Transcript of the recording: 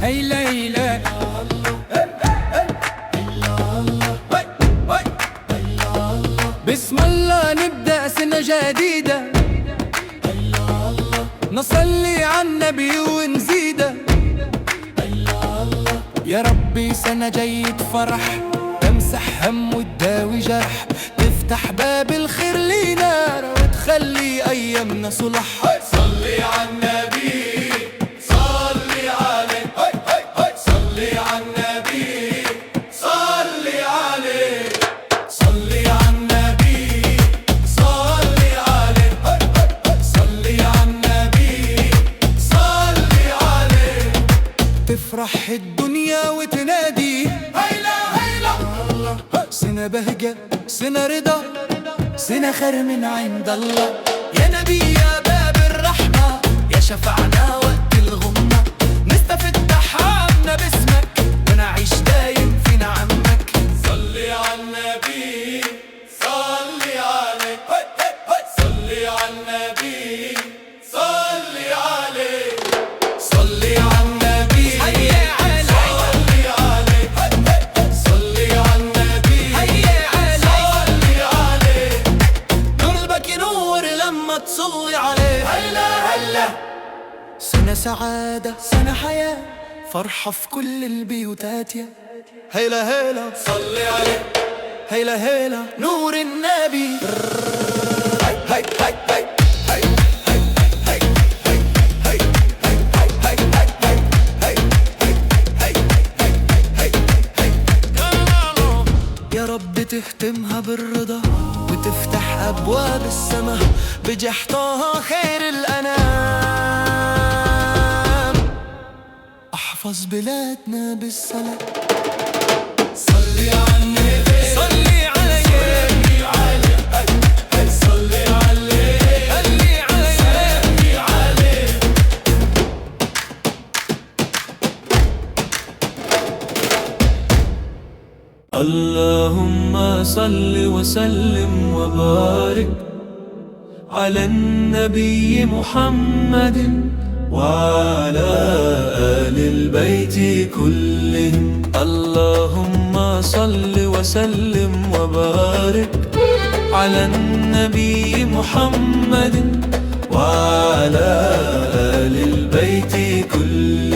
هي ليلى بسم الله نبدأ سنة جديدة، نصلي على النبي ونزيده. يا ربي سنة جاية فرح، تمسح هم وتداوي جرح، تفتح باب الخير لينا وتخلي أيامنا صلح. صلي على النبي صلي عليه، صلي على النبي صلي عليه، صلي على النبي صلي عليه، صلي على النبي صلي عليه. تفرح الدنيا وتنادي هيلا هيلا، سنة بهجة سنة رضا سنة خير من عند الله. يا نبي يا باب الرحمة، يا شفعنا وقت الغمة، نستفتح عنا باسمك ونعيش دايم في نعمك. صلي على النبي صلي عليه، صلي على النبي صلي عليه، صلي على النبي صلي عليه، صلي على النبي صلي عليه. قلبك ينور لما تصلي عليه. هلا هلا سنة سعادة سنة حياة، فرحة في كل البيوتات. يا هيلا هيلا صلي عليه، هيلا هيلا نور النبي. هاي هاي هاي هاي يا رب تختمها بالرضا وتفتح أبواب السماء بجح طه خير الأنام. احفظ بلادنا بالسلام. صلي على النبي صلي عليه، صلي عليه، صلي عليه، صلي عليه. اللهم صل وسلم وبارك على النبي محمد وعلى آل البيت كلهم. اللهم صل وسلم وبارك على النبي محمد وعلى آل البيت كلهم.